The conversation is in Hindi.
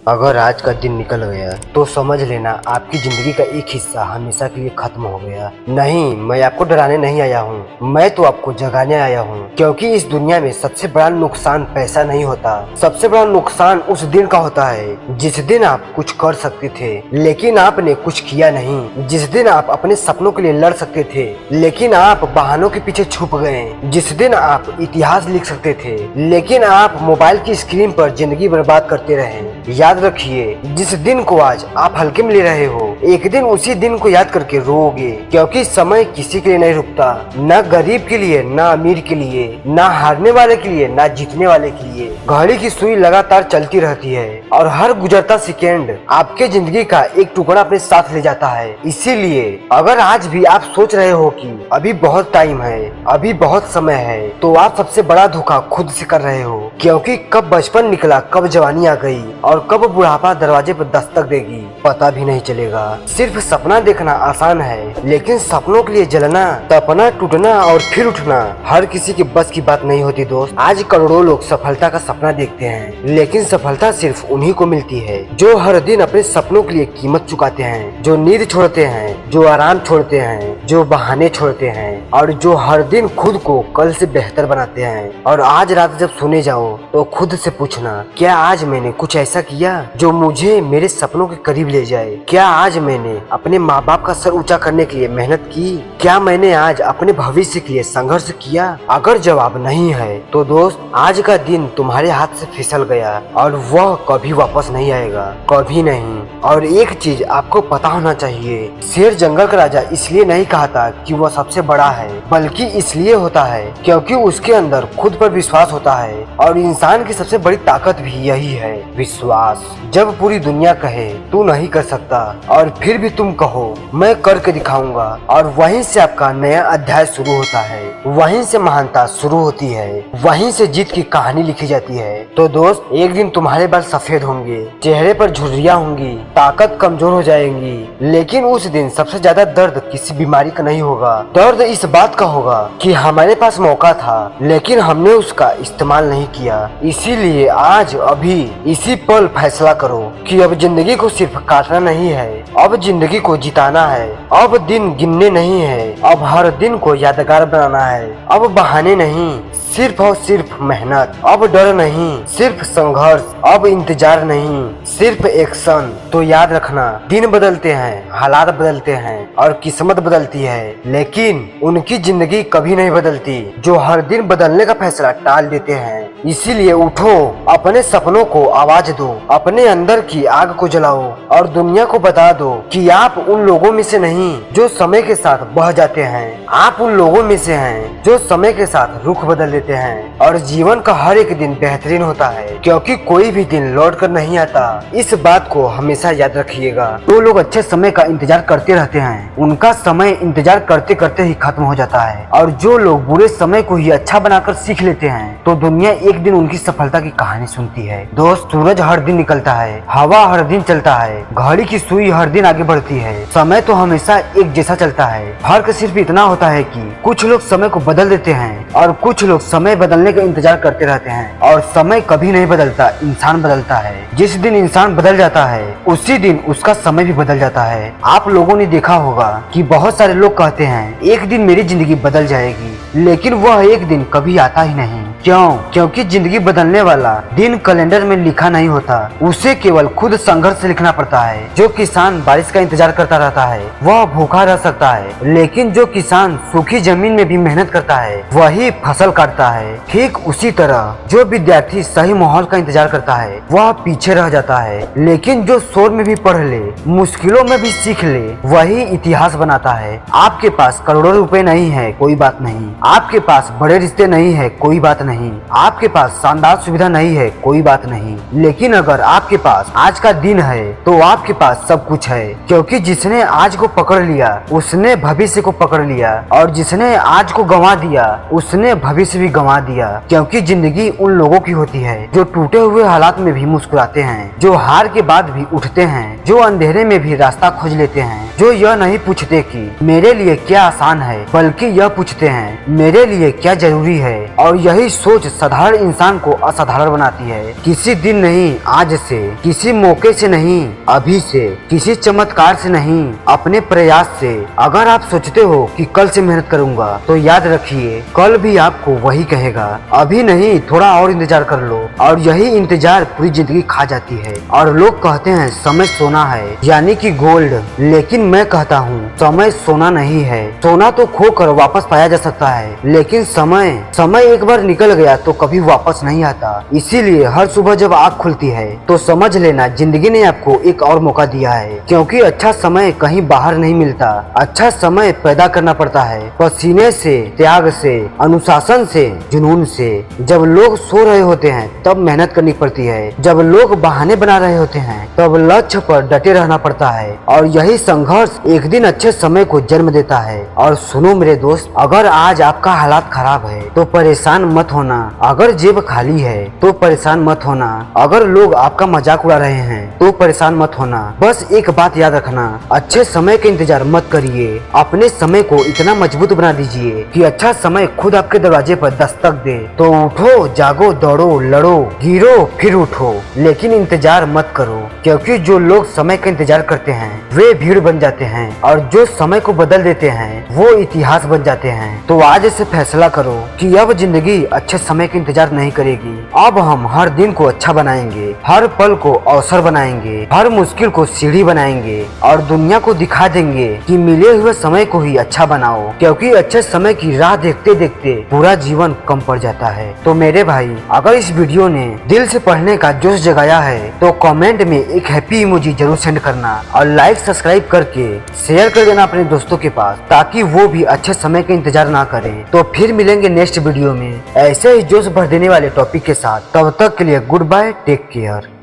अगर आज का दिन निकल गया तो समझ लेना आपकी जिंदगी का एक हिस्सा हमेशा के लिए खत्म हो गया। नहीं, मैं आपको डराने नहीं आया हूँ, मैं तो आपको जगाने आया हूँ। क्योंकि इस दुनिया में सबसे बड़ा नुकसान पैसा नहीं होता, सबसे बड़ा नुकसान उस दिन का होता है जिस दिन आप कुछ कर सकते थे लेकिन आपने कुछ किया नहीं। जिस दिन आप अपने सपनों के लिए लड़ सकते थे लेकिन आप बहानों के पीछे छुप गए। जिस दिन आप इतिहास लिख सकते थे लेकिन आप मोबाइल की स्क्रीन पर जिंदगी बर्बाद करते रहे। याद रखिए, जिस दिन को आज आप हल्के में ले रहे हो, एक दिन उसी दिन को याद करके रोओगे। क्योंकि समय किसी के लिए नहीं रुकता, न गरीब के लिए, न अमीर के लिए, न हारने वाले के लिए, न जीतने वाले के लिए। घड़ी की सुई लगातार चलती रहती है और हर गुजरता सेकेंड आपके जिंदगी का एक टुकड़ा अपने साथ ले जाता है। इसीलिए अगर आज भी आप सोच रहे हो कि अभी बहुत टाइम है, अभी बहुत समय है, तो आप सबसे बड़ा धोखा खुद से कर रहे हो। क्योंकि कब बचपन निकला, कब जवानी आ गई और कब बुढ़ापा दरवाजे पर दस्तक देगी पता भी नहीं चलेगा। सिर्फ सपना देखना आसान है लेकिन सपनों के लिए जलना, तपना, टूटना और फिर उठना हर किसी के बस की बात नहीं होती दोस्त। आज करोड़ों लोग सफलता का सपना देखते हैं लेकिन सफलता सिर्फ उन्हीं को मिलती है जो हर दिन अपने सपनों के लिए कीमत चुकाते हैं, जो नींद छोड़ते हैं, जो आराम छोड़ते हैं, जो बहाने छोड़ते हैं और जो हर दिन खुद को कल से बेहतर बनाते हैं। और आज रात जब सोने जाओ तो खुद से पूछना, क्या आज मैंने कुछ ऐसा किया जो मुझे मेरे सपनों के करीब ले जाए? क्या आज मैंने अपने माँ बाप का सर ऊंचा करने के लिए मेहनत की? क्या मैंने आज अपने भविष्य के लिए संघर्ष किया? अगर जवाब नहीं है तो दोस्त, आज का दिन तुम्हारे हाथ से फिसल गया और वह कभी वापस नहीं आएगा, कभी नहीं। और एक चीज आपको पता होना चाहिए, शेर जंगल का राजा इसलिए नहीं कहता कि वह सबसे बड़ा है, बल्कि इसलिए होता है क्योंकि उसके अंदर खुद पर विश्वास होता है। और इंसान की सबसे बड़ी ताकत भी यही है, विश्वास। जब पूरी दुनिया कहे तू नहीं कर सकता और फिर भी तुम कहो मैं करके दिखाऊंगा, और वहीं से आपका नया अध्याय शुरू होता है, वहीं से महानता शुरू होती है, वहीं से जीत की कहानी लिखी जाती है। तो दोस्त, एक दिन तुम्हारे बाल सफेद होंगे, चेहरे पर झुर्रियां होंगी, ताकत कमजोर हो जाएंगी, लेकिन उस दिन सबसे ज्यादा दर्द किसी बीमारी का नहीं होगा। दर्द इस बात का होगा कि हमारे पास मौका था लेकिन हमने उसका इस्तेमाल नहीं किया। इसीलिए आज अभी इसी पल फैसला करो कि अब जिंदगी को सिर्फ काटना नहीं है, अब जिंदगी को जिताना है। अब दिन गिनने नहीं है, अब हर दिन को यादगार बनाना है। अब बहाने नहीं, सिर्फ और सिर्फ मेहनत। अब डर नहीं, सिर्फ संघर्ष। अब इंतजार नहीं, सिर्फ एक्शन। तो याद रखना, दिन बदलते हैं, हालात बदलते हैं और किस्मत बदलती है, लेकिन उनकी जिंदगी कभी नहीं बदलती जो हर दिन बदलने का फैसला टाल देते हैं। इसीलिए उठो, अपने सपनों को आवाज दो, अपने अंदर की आग को जलाओ और दुनिया को बता दो कि आप उन लोगों में से नहीं जो समय के साथ बह जाते हैं, आप उन लोगों में से हैं जो समय के साथ रुख बदल देते हैं। और जीवन का हर एक दिन बेहतरीन होता है क्योंकि कोई भी दिन लौट कर नहीं आता। इस बात को हमेशा याद रखिएगा। जो लोग अच्छे समय का इंतजार करते रहते हैं उनका समय इंतजार करते करते ही खत्म हो जाता है, और जो लोग बुरे समय को ही अच्छा बनाकर सीख लेते हैं तो दुनिया एक दिन उनकी सफलता की कहानी सुनती है। दोस्त, सूरज हर दिन निकलता है, हवा हर दिन चलता है, घड़ी की सुई हर दिन आगे बढ़ती है, समय तो हमेशा एक जैसा चलता है। फर्क सिर्फ इतना होता है कि कुछ लोग समय को बदल देते हैं और कुछ लोग समय बदलने का इंतजार करते रहते हैं। और समय कभी नहीं बदलता, इंसान बदलता है। जिस दिन इंसान बदल जाता है उसी दिन उसका समय भी बदल जाता है। आप लोगों ने देखा होगा कि बहुत सारे लोग कहते हैं एक दिन मेरी जिंदगी बदल जाएगी, लेकिन वह एक दिन कभी आता ही नहीं। क्यों? क्योंकि जिंदगी बदलने वाला दिन कैलेंडर में लिखा नहीं होता, उसे केवल खुद संघर्ष से लिखना पड़ता है। जो किसान बारिश का इंतजार करता रहता है वह भूखा रह सकता है, लेकिन जो किसान सूखी जमीन में भी मेहनत करता है वही फसल काटता है। ठीक उसी तरह जो विद्यार्थी सही माहौल का इंतजार करता है वह पीछे रह जाता है, लेकिन जो शोर में भी पढ़ ले, मुश्किलों में भी सीख ले, वही इतिहास बनाता है। आपके पास करोड़ों रुपए नहीं है, कोई बात नहीं। आपके पास बड़े रिश्ते नहीं है, कोई बात नहीं। आपके पास शानदार सुविधा नहीं है, कोई बात नहीं। लेकिन अगर आपके पास आज का दिन है तो आपके पास सब कुछ है, क्योंकि जिसने आज को पकड़ लिया उसने भविष्य को पकड़ लिया, और जिसने आज को गंवा दिया उसने भविष्य भी गंवा दिया। क्योंकि जिंदगी उन लोगों की होती है जो टूटे हुए हालात में भी मुस्कुराते हैं, जो हार के बाद भी उठते हैं, जो अंधेरे में भी रास्ता खोज लेते हैं। जो यह नहीं पूछते कि मेरे लिए क्या आसान है, बल्कि यह पूछते हैं मेरे लिए क्या जरूरी है। और यही सोच साधारण इंसान को असाधारण बनाती है। किसी दिन नहीं, आज से, किसी मौके से नहीं, अभी से, किसी चमत्कार से नहीं, अपने प्रयास से। अगर आप सोचते हो कि कल से मेहनत करूंगा, तो याद रखिए कल भी आपको वही कहेगा, अभी नहीं, थोड़ा और इंतजार कर लो। और यही इंतजार पूरी जिंदगी खा जाती है। और लोग कहते हैं समय सोना है, यानी कि गोल्ड, लेकिन मैं कहता हूँ समय सोना नहीं है। सोना तो खोकर वापस पाया जा सकता है, लेकिन समय एक बार निकल गया तो कभी वापस नहीं आता। इसीलिए हर सुबह जब आँख खुलती है तो समझ लेना जिंदगी ने आपको एक और मौका दिया है। क्योंकि अच्छा समय कहीं बाहर नहीं मिलता, अच्छा समय पैदा करना पड़ता है, पसीने से, त्याग से, अनुशासन से, जुनून से। जब लोग सो रहे होते हैं तब मेहनत करनी पड़ती है, जब लोग बहाने बना रहे होते हैं तब लक्ष्य पर डटे रहना पड़ता है। और यही संघर्ष एक दिन अच्छे समय को जन्म देता है। और सुनो मेरे दोस्त, अगर आज आपका हालात खराब है तो परेशान मत होना। अगर जेब खाली है तो परेशान मत होना। अगर लोग आपका मजाक उड़ा रहे हैं तो परेशान मत होना। बस एक बात याद रखना, अच्छे समय का इंतजार मत करिए, अपने समय को इतना मजबूत बना दीजिए कि अच्छा समय खुद आपके दरवाजे पर दस्तक दे। तो उठो, जागो, दौड़ो, लड़ो, गिरो, फिर उठो, लेकिन इंतजार मत करो। क्योंकि जो लोग समय का इंतजार करते हैं वे भीड़ बन जाते हैं, और जो समय को बदल देते हैं वो इतिहास बन जाते हैं। तो आज से फैसला करो कि अब जिंदगी अच्छे समय का इंतजार नहीं करेगी। अब हम हर दिन को अच्छा बनाएंगे, हर पल को अवसर बनाएंगे, हर मुश्किल को सीढ़ी बनाएंगे, और दुनिया को दिखा देंगे कि मिले हुए समय को ही अच्छा बनाओ। क्योंकि अच्छे समय की राह देखते देखते पूरा जीवन कम पड़ जाता है। तो मेरे भाई, अगर इस वीडियो ने दिल से पढ़ने का जोश जगाया है तो कमेंट में एक हैप्पी इमोजी जरूर सेंड करना, और लाइक सब्सक्राइब करके शेयर कर देना अपने दोस्तों के पास, ताकि वो भी अच्छे समय का इंतजार ना करें। तो फिर मिलेंगे नेक्स्ट वीडियो में ऐसे ही जोश भर देने वाले टॉपिक के साथ। तब तक के लिए गुड बाय, टेक केयर।